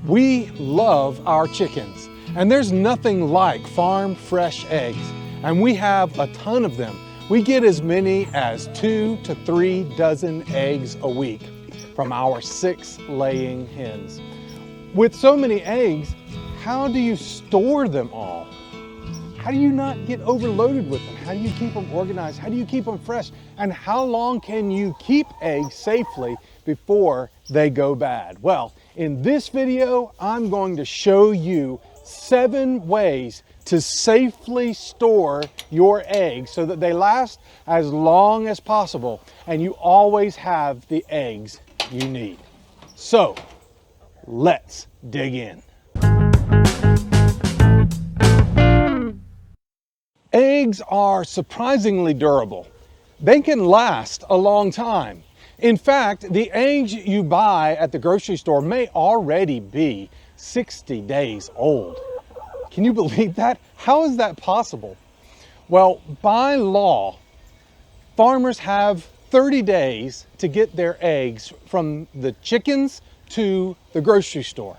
We love our chickens, and there's nothing like farm fresh eggs, and we have a ton of them. We get as many as 2 to 3 dozen eggs a week from our 6 laying hens. With so many eggs, how do you store them all? How do you not get overloaded with them? How do you keep them organized? How do you keep them fresh? And how long can you keep eggs safely before they go bad? Well, in this video, I'm going to show you 7 ways to safely store your eggs so that they last as long as possible and you always have the eggs you need. So, let's dig in. Eggs are surprisingly durable. They can last a long time. In fact, the eggs you buy at the grocery store may already be 60 days old. Can you believe that? How is that possible? Well, by law, farmers have 30 days to get their eggs from the chickens to the grocery store.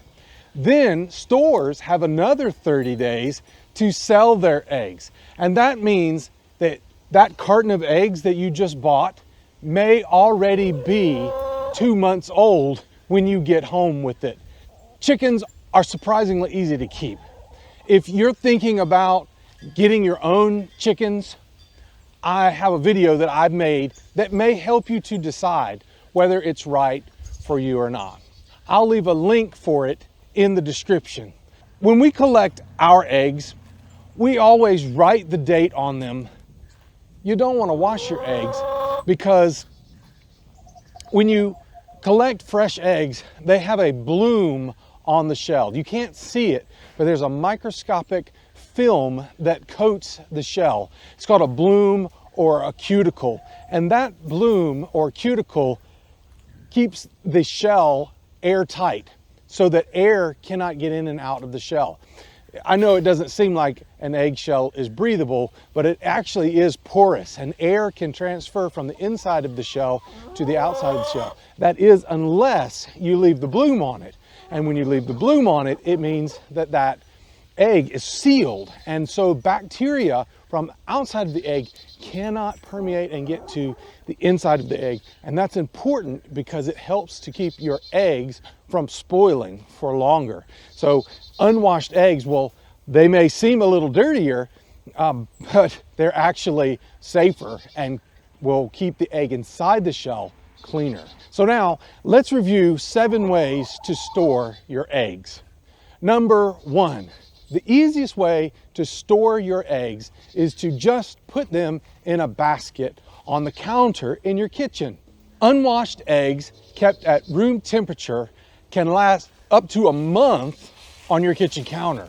Then stores have another 30 days to sell their eggs. And that means that that carton of eggs that you just bought may already be 2 months old when you get home with it. Chickens are surprisingly easy to keep. If you're thinking about getting your own chickens, I have a video that I've made that may help you to decide whether it's right for you or not. I'll leave a link for it in the description. When we collect our eggs, we always write the date on them. You don't want to wash your eggs because when you collect fresh eggs, they have a bloom on the shell. You can't see it, but there's a microscopic film that coats the shell. It's called a bloom or a cuticle. And that bloom or cuticle keeps the shell airtight so that air cannot get in and out of the shell. I know it doesn't seem like an eggshell is breathable, but it actually is porous, and air can transfer from the inside of the shell to the outside of the shell. That is, unless you leave the bloom on it. And when you leave the bloom on it, it means that that egg is sealed, and so bacteria from outside of the egg cannot permeate and get to the inside of the egg. And that's important because it helps to keep your eggs from spoiling for longer. So unwashed eggs, well, they may seem a little dirtier, but they're actually safer and will keep the egg inside the shell cleaner. So now let's review 7 ways to store your eggs. Number 1. The easiest way to store your eggs is to just put them in a basket on the counter in your kitchen. Unwashed eggs kept at room temperature can last up to a month on your kitchen counter.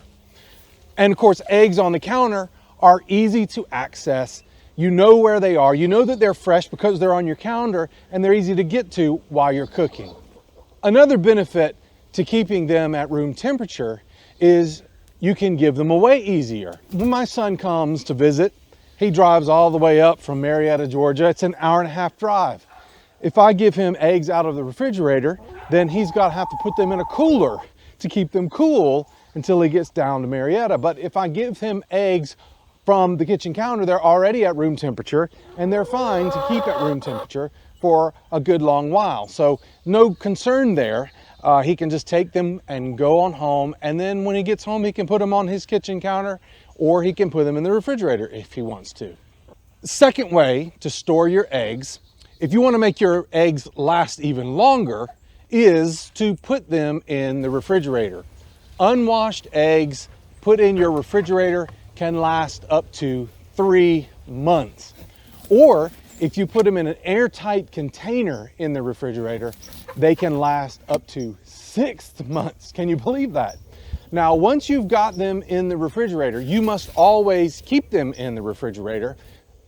And of course, eggs on the counter are easy to access. You know where they are. You know that they're fresh because they're on your counter and they're easy to get to while you're cooking. Another benefit to keeping them at room temperature is you can give them away easier. When my son comes to visit, he drives all the way up from Marietta, Georgia. It's an 1.5-hour drive. If I give him eggs out of the refrigerator, then he's got to have to put them in a cooler to keep them cool until he gets down to Marietta. But if I give him eggs from the kitchen counter, they're already at room temperature and they're fine to keep at room temperature for a good long while. So no concern there. He can just take them and go on home, and then when he gets home he can put them on his kitchen counter or he can put them in the refrigerator if he wants to. Second way to store your eggs, if you want to make your eggs last even longer, is to put them in the refrigerator. Unwashed eggs put in your refrigerator can last up to 3 months. Or if you put them in an airtight container in the refrigerator, they can last up to 6 months. Can you believe that? Now, once you've got them in the refrigerator, you must always keep them in the refrigerator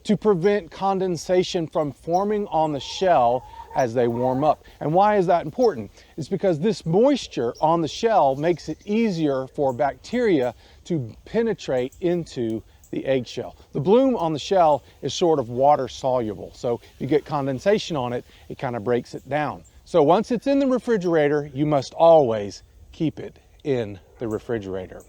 to prevent condensation from forming on the shell as they warm up. And why is that important? It's because this moisture on the shell makes it easier for bacteria to penetrate into the eggshell. The bloom on the shell is sort of water soluble, so if you get condensation on it, it kind of breaks it down. So once it's in the refrigerator, you must always keep it in the refrigerator.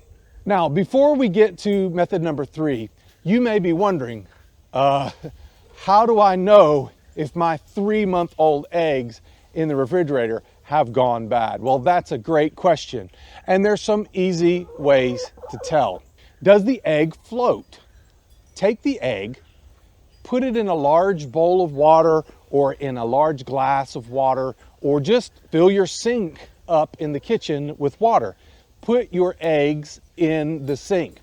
Now, before we get to method number 3, you may be wondering, how do I know if my 3-month-old eggs in the refrigerator have gone bad? Well, that's a great question. And there's some easy ways to tell. Does the egg float? Take the egg, put it in a large bowl of water or in a large glass of water, or just fill your sink up in the kitchen with water. Put your eggs in the sink.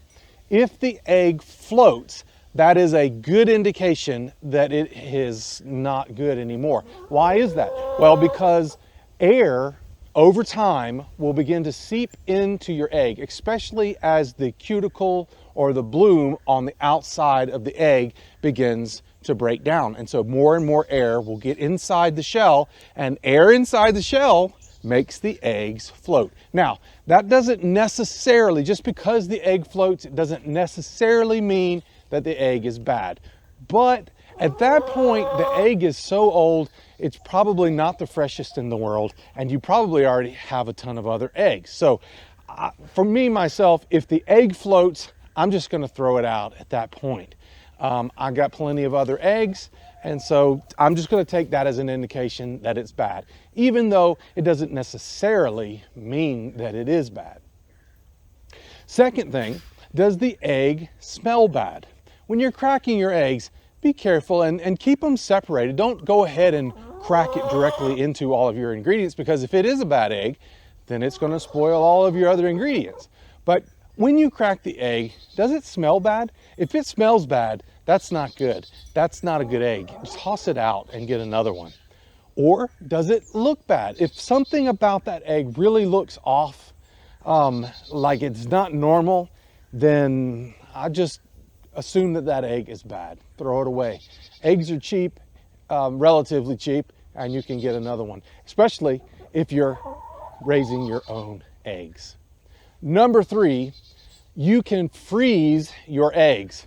If the egg floats, that is a good indication that it is not good anymore. Why is that? Well, because air over time will begin to seep into your egg, especially as the cuticle or the bloom on the outside of the egg begins to break down. And so more and more air will get inside the shell, and air inside the shell makes the eggs float. Now, that doesn't necessarily, just because the egg floats, it doesn't necessarily mean that the egg is bad. But at that point, the egg is so old, it's probably not the freshest in the world, and you probably already have a ton of other eggs. So for me, myself, if the egg floats, I'm just gonna throw it out at that point. I got plenty of other eggs, and so I'm just gonna take that as an indication that it's bad, even though it doesn't necessarily mean that it is bad. Second thing, does the egg smell bad? When you're cracking your eggs, be careful and keep them separated. Don't go ahead and crack it directly into all of your ingredients, because if it is a bad egg, then it's gonna spoil all of your other ingredients. But when you crack the egg, does it smell bad? If it smells bad, that's not good. That's not a good egg. Just toss it out and get another one. Or does it look bad? If something about that egg really looks off, like it's not normal, then I just assume that that egg is bad. Throw it away. Eggs are cheap, relatively cheap, and you can get another one, especially if you're raising your own eggs. Number 3, you can freeze your eggs.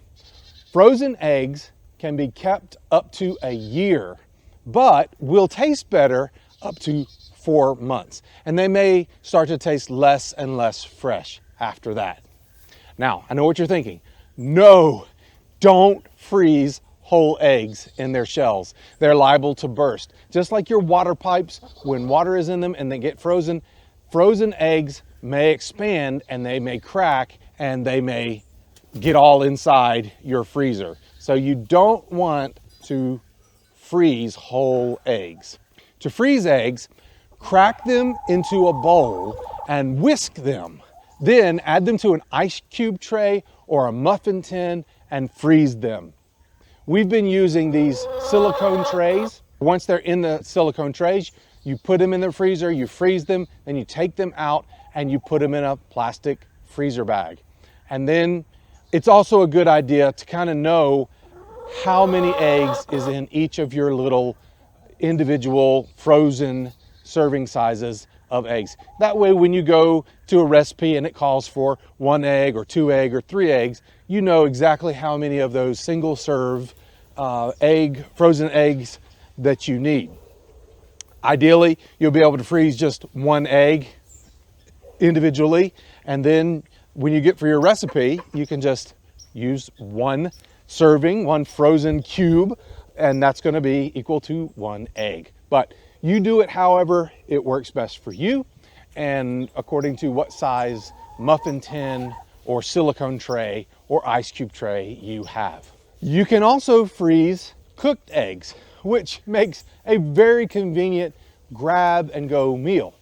Frozen eggs can be kept up to a year, but will taste better up to 4 months. And they may start to taste less and less fresh after that. Now, I know what you're thinking. No, don't freeze whole eggs in their shells. They're liable to burst. Just like your water pipes, when water is in them and they get frozen, frozen eggs may expand and they may crack and they may get all inside your freezer. So you don't want to freeze whole eggs. To freeze eggs, crack them into a bowl and whisk them. Then add them to an ice cube tray or a muffin tin and freeze them. We've been using these silicone trays. Once they're in the silicone trays, you put them in the freezer, you freeze them, then you take them out and you put them in a plastic freezer bag. And then it's also a good idea to kind of know how many eggs is in each of your little individual frozen serving sizes of eggs. That way, when you go to a recipe and it calls for 1 egg or 2 egg or 3 eggs, you know exactly how many of those single serve frozen eggs that you need. Ideally, you'll be able to freeze just 1 egg individually, and then when you get for your recipe, you can just use 1 serving, 1 frozen cube, and that's going to be equal to 1 egg. But you do it however it works best for you and according to what size muffin tin or silicone tray or ice cube tray you have. You can also freeze cooked eggs, which makes a very convenient grab and go meal.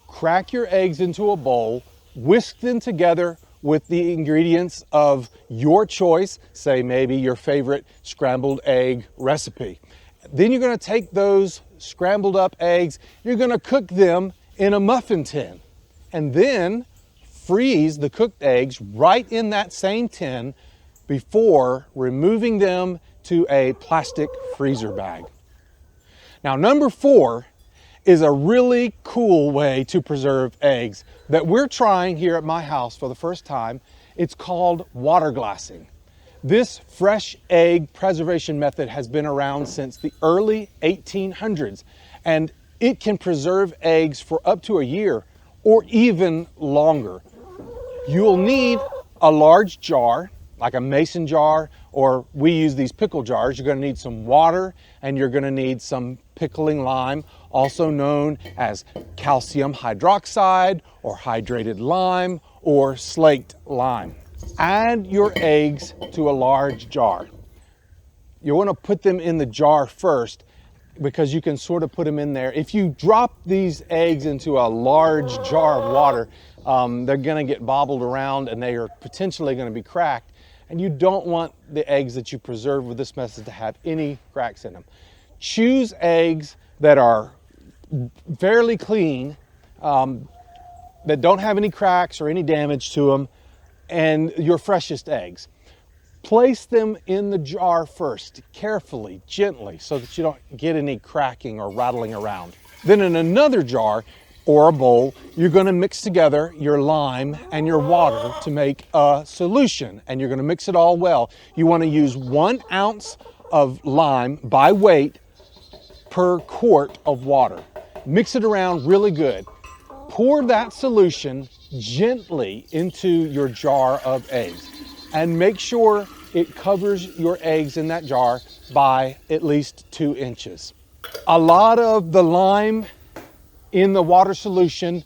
Crack your eggs into a bowl, whisk them together with the ingredients of your choice, say maybe your favorite scrambled egg recipe. Then you're going to take those scrambled up eggs, you're going to cook them in a muffin tin, and then freeze the cooked eggs right in that same tin before removing them to a plastic freezer bag. Now, number 4 is a really cool way to preserve eggs that we're trying here at my house for the first time. It's called water glassing. This fresh egg preservation method has been around since the early 1800s, and it can preserve eggs for up to a year or even longer. You'll need a large jar, like a mason jar, or we use these pickle jars. You're going to need some water, and you're going to need some pickling lime, also known as calcium hydroxide or hydrated lime or slaked lime. Add your eggs to a large jar. You want to put them in the jar first because you can sort of put them in there. If you drop these eggs into a large jar of water, they're going to get bobbled around and they are potentially going to be cracked. And you don't want the eggs that you preserve with this method to have any cracks in them. Choose eggs that are fairly clean, that don't have any cracks or any damage to them, and your freshest eggs. Place them in the jar first, carefully, gently, so that you don't get any cracking or rattling around. Then in another jar or a bowl, you're going to mix together your lime and your water to make a solution, and you're going to mix it all well. You want to use 1 ounce of lime by weight per quart of water. Mix it around really good. Pour that solution gently into your jar of eggs, and make sure it covers your eggs in that jar by at least 2 inches. A lot of the lime in the water solution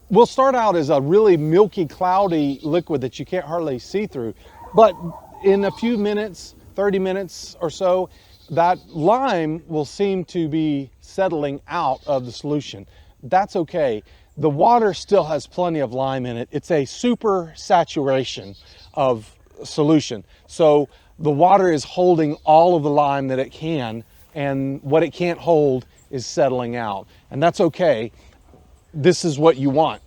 will start out as a really milky, cloudy liquid that you can't hardly see through. But in a few minutes, 30 minutes or so, that lime will seem to be settling out of the solution. That's okay. The water still has plenty of lime in it. It's a super saturation of solution. So the water is holding all of the lime that it can, and what it can't hold is settling out. And that's okay. This is what you want.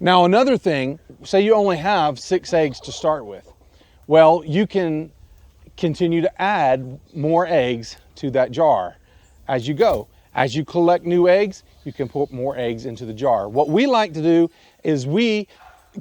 Now, another thing, say you only have 6 eggs to start with. Well, you can continue to add more eggs to that jar as you go. As you collect new eggs, you can put more eggs into the jar. What we like to do is we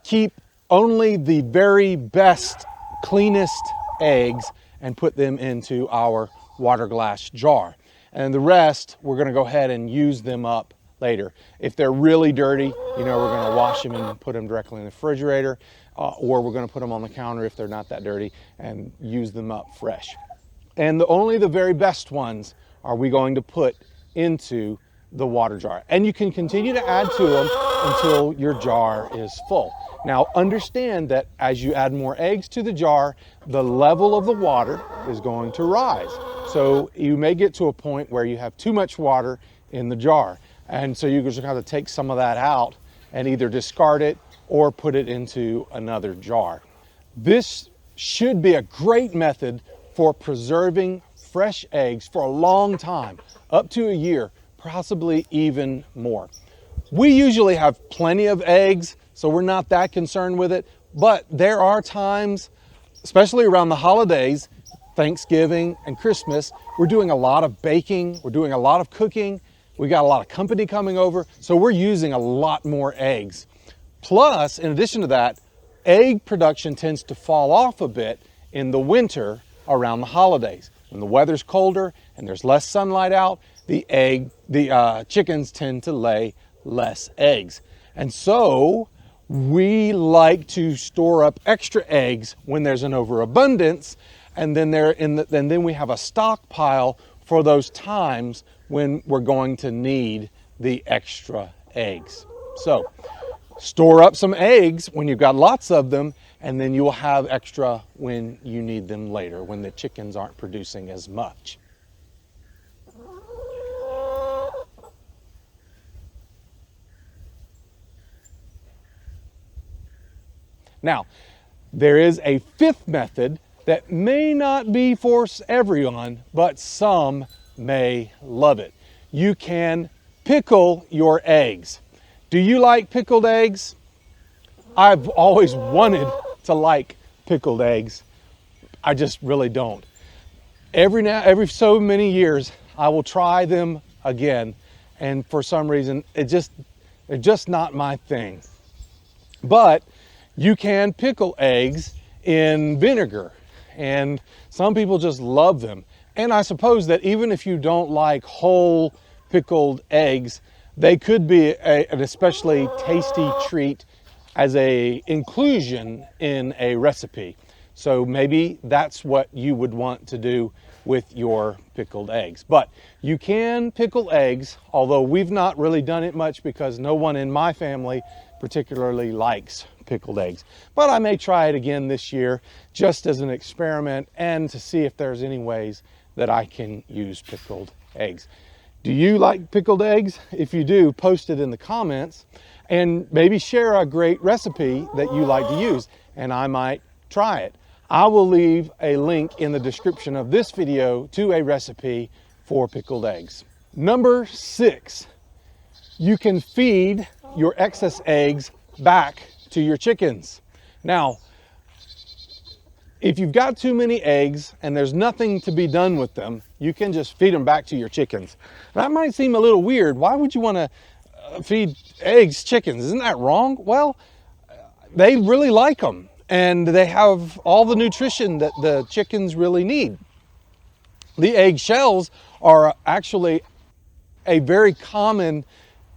keep only the very best, cleanest eggs and put them into our water glass jar. And the rest, we're going to go ahead and use them up later. If they're really dirty, we're going to wash them and put them directly in the refrigerator, or we're going to put them on the counter if they're not that dirty and use them up fresh. And only the very best ones are we going to put into the water jar. And you can continue to add to them until your jar is full. Now, understand that as you add more eggs to the jar, the level of the water is going to rise. So you may get to a point where you have too much water in the jar. And so you just have to take some of that out and either discard it or put it into another jar. This should be a great method for preserving fresh eggs for a long time, up to a year, possibly even more. We usually have plenty of eggs, so we're not that concerned with it, but there are times, especially around the holidays, Thanksgiving and Christmas, we're doing a lot of baking, we're doing a lot of cooking, we got a lot of company coming over, so we're using a lot more eggs. Plus, in addition to that, egg production tends to fall off a bit in the winter around the holidays. When the weather's colder and there's less sunlight out, the chickens tend to lay less eggs. And so we like to store up extra eggs when there's an overabundance, and then we have a stockpile for those times when we're going to need the extra eggs. So store up some eggs when you've got lots of them, and then you'll have extra when you need them later, when the chickens aren't producing as much. Now, there is a 5th method that may not be for everyone, but some may love it. You can pickle your eggs. Do you like pickled eggs? I've always wanted to like pickled eggs. I just really don't. Every so many years, I will try them again, and for some reason, they're just not my thing. But you can pickle eggs in vinegar, and some people just love them. And I suppose that even if you don't like whole pickled eggs, they could be an especially tasty treat as a inclusion in a recipe. So maybe that's what you would want to do with your pickled eggs. But you can pickle eggs, although we've not really done it much because no one in my family particularly likes pickled eggs. But I may try it again this year just as an experiment and to see if there's any ways that I can use pickled eggs. Do you like pickled eggs? If you do, post it in the comments and maybe share a great recipe that you like to use and I might try it. I will leave a link in the description of this video to a recipe for pickled eggs. Number 6, you can feed your excess eggs back to your chickens. Now, if you've got too many eggs and there's nothing to be done with them, you can just feed them back to your chickens. That might seem a little weird. Why would you want to feed eggs chickens? Isn't that wrong? Well, they really like them and they have all the nutrition that the chickens really need. The egg shells are actually a very common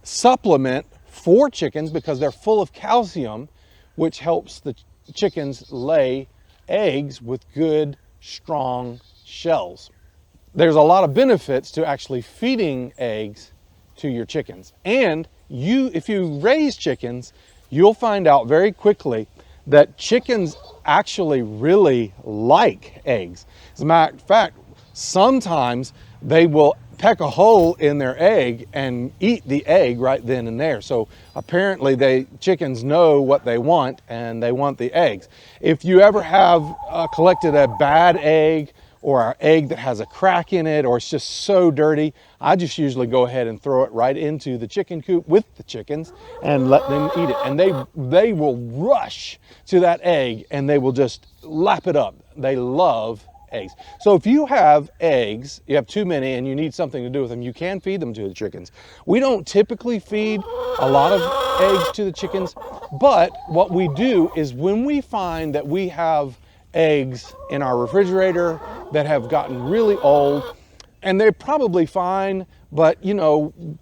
supplement for chickens because they're full of calcium, which helps the chickens lay eggs with good, strong shells. There's a lot of benefits to actually feeding eggs to your chickens. And if you raise chickens, you'll find out very quickly that chickens actually really like eggs. As a matter of fact, sometimes they will peck a hole in their egg and eat the egg right then and there. So apparently chickens know what they want and they want the eggs. If you ever have collected a bad egg or an egg that has a crack in it or it's just so dirty, I just usually go ahead and throw it right into the chicken coop with the chickens and let them eat it. And they will rush to that egg and they will just lap it up. They love eggs. So if you have eggs, you have too many and you need something to do with them, you can feed them to the chickens. We don't typically feed a lot of eggs to the chickens, but what we do is when we find that we have eggs in our refrigerator that have gotten really old and they're probably fine, but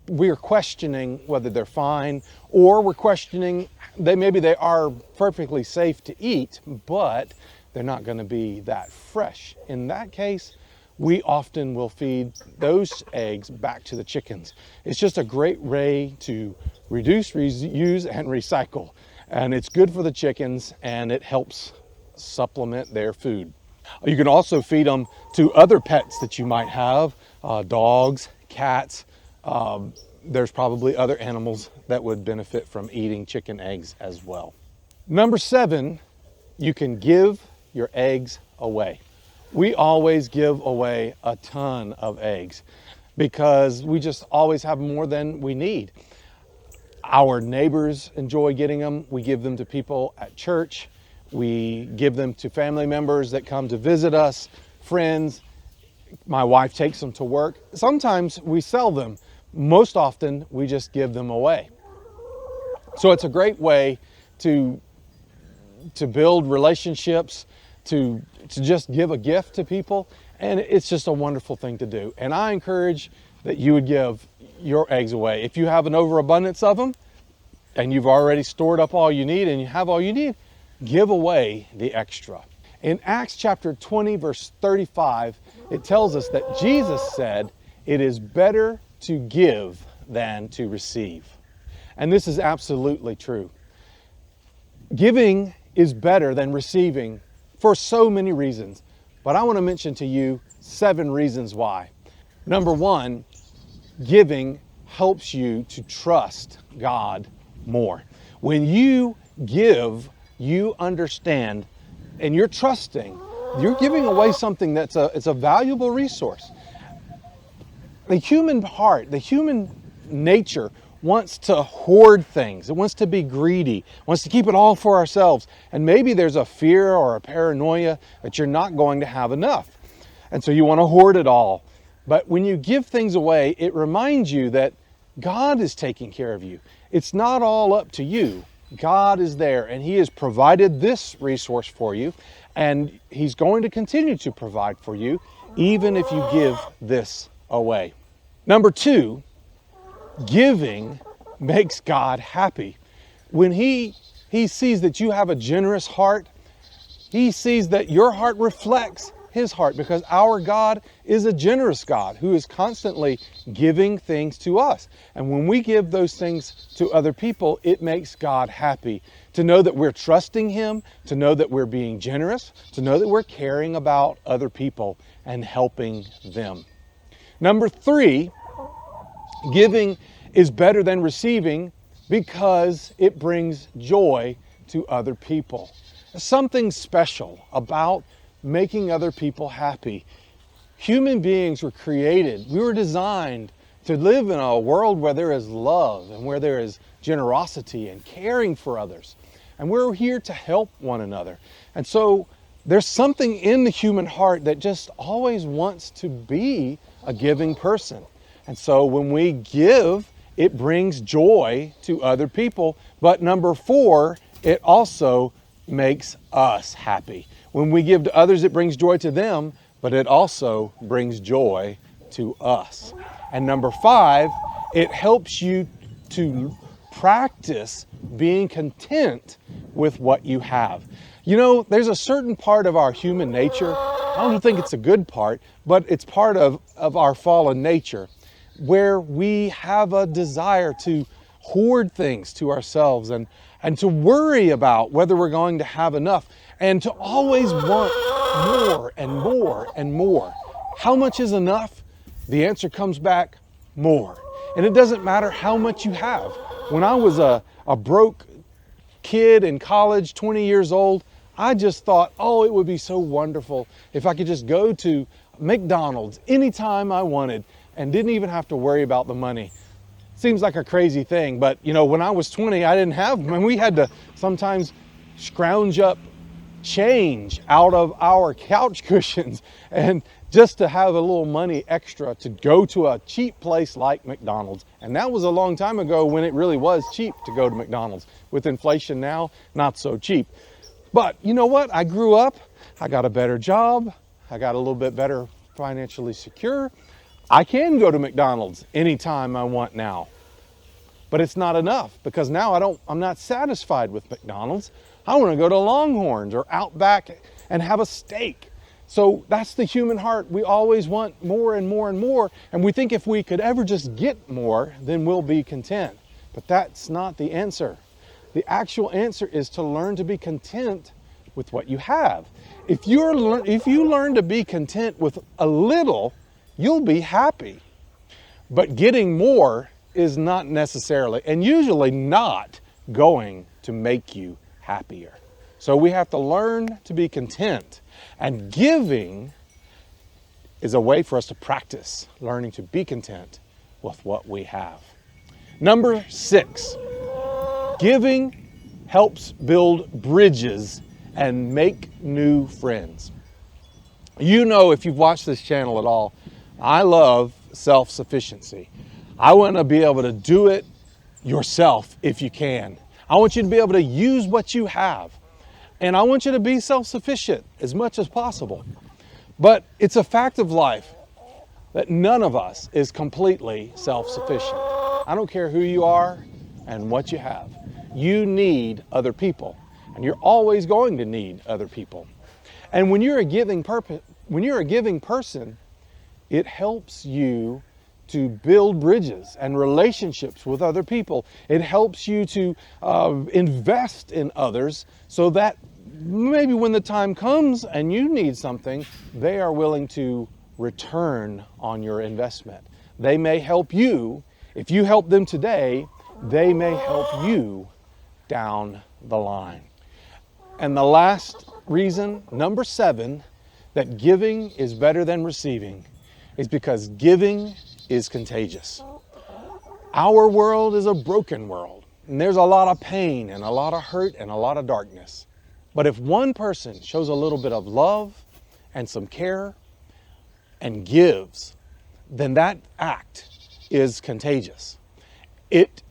we're questioning whether they're fine, or we're questioning maybe they are perfectly safe to eat, but they're not going to be that fresh. In that case, we often will feed those eggs back to the chickens. It's just a great way to reduce, reuse, and recycle. And it's good for the chickens and it helps supplement their food. You can also feed them to other pets that you might have, dogs, cats. There's probably other animals that would benefit from eating chicken eggs as well. Number 7, you can give your eggs away. We always give away a ton of eggs because we just always have more than we need. Our neighbors enjoy getting them. We give them to people at church. We give them to family members that come to visit us, friends. My wife takes them to work. Sometimes we sell them. Most often we just give them away. So it's a great way to build relationships, to just give a gift to people, and it's just a wonderful thing to do. And I encourage that you would give your eggs away. If you have an overabundance of them and you've already stored up all you need and you have all you need, give away the extra. In Acts chapter 20 verse 35, it tells us that Jesus said, "It is better to give than to receive." And this is absolutely true. Giving is better than receiving for so many reasons, but I want to mention to you 7 reasons why. Number 1, giving helps you to trust God more. When you give, you understand and you're trusting. You're giving away something it's a valuable resource. The human heart, the human nature wants to hoard things. It wants to be greedy, wants to keep it all for ourselves. And maybe there's a fear or a paranoia that you're not going to have enough. And so you want to hoard it all. But when you give things away, it reminds you that God is taking care of you. It's not all up to you. God is there and He has provided this resource for you, and He's going to continue to provide for you even if you give this away. Number 2, Giving makes God happy. When he sees that you have a generous heart, he sees that your heart reflects his heart, because our God is a generous God who is constantly giving things to us. And when we give those things to other people, it makes God happy to know that we're trusting him, to know that we're being generous, to know that we're caring about other people and helping them. Number 3, giving is better than receiving because it brings joy to other people. Something special about making other people happy. Human beings were created, we were designed to live in a world where there is love and where there is generosity and caring for others. And we're here to help one another. And so there's something in the human heart that just always wants to be a giving person. And so when we give, it brings joy to other people. But number 4, it also makes us happy. When we give to others, it brings joy to them, but it also brings joy to us. And number 5, it helps you to practice being content with what you have. You know, there's a certain part of our human nature, I don't think it's a good part, but it's part of our fallen nature, where we have a desire to hoard things to ourselves and to worry about whether we're going to have enough, and to always want more and more and more. How much is enough? The answer comes back, more. And it doesn't matter how much you have. When I was a broke kid in college, 20 years old, I just thought, oh, it would be so wonderful if I could just go to McDonald's anytime I wanted and didn't even have to worry about the money. Seems like a crazy thing, but you know, when I was 20, I didn't have them, and we had to sometimes scrounge up change out of our couch cushions and just to have a little money extra to go to a cheap place like McDonald's. And that was a long time ago when it really was cheap to go to McDonald's. With inflation now, not so cheap. But you know what? I grew up, I got a better job, I got a little bit better financially secure. I can go to McDonald's anytime I want now. But it's not enough, because now I'm not satisfied with McDonald's. I want to go to Longhorns or Outback and have a steak. So that's the human heart. We always want more and more and more. And we think if we could ever just get more, then we'll be content. But that's not the answer. The actual answer is to learn to be content with what you have. If you learn to be content with a little, you'll be happy. But getting more is not necessarily, and usually not, going to make you happier. So we have to learn to be content. And giving is a way for us to practice learning to be content with what we have. Number 6, giving helps build bridges and make new friends. You know, if you've watched this channel at all, I love self-sufficiency. I want to be able to do it yourself if you can. I want you to be able to use what you have. And I want you to be self-sufficient as much as possible. But it's a fact of life that none of us is completely self-sufficient. I don't care who you are and what you have. You need other people, and you're always going to need other people. And when you're a giving person, it helps you to build bridges and relationships with other people. It helps you to invest in others so that maybe when the time comes and you need something, they are willing to return on your investment. They may help you. If you help them today, they may help you down the line. And the last reason, number 7, that giving is better than receiving is because giving is contagious. Our world is a broken world, and there's a lot of pain and a lot of hurt and a lot of darkness. But if one person shows a little bit of love and some care and gives, then that act is contagious. It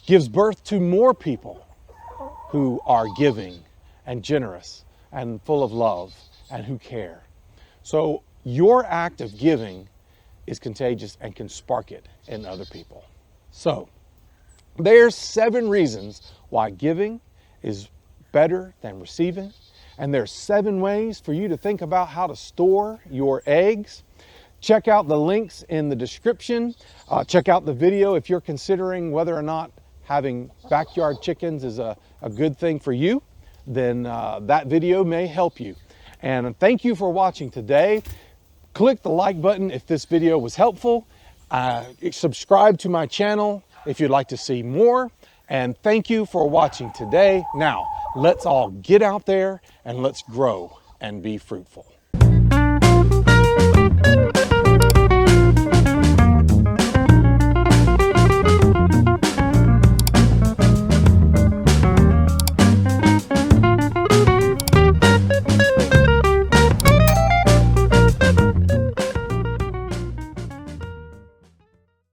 gives birth to more people who are giving and generous and full of love and who care. So your act of giving is contagious and can spark it in other people. So there's 7 reasons why giving is better than receiving. And there's 7 ways for you to think about how to store your eggs. Check out the links in the description. Check out the video if you're considering whether or not having backyard chickens is a good thing for you. Then that video may help you. And thank you for watching today. Click the like button if this video was helpful. Subscribe to my channel if you'd like to see more. And thank you for watching today. Now, let's all get out there and let's grow and be fruitful.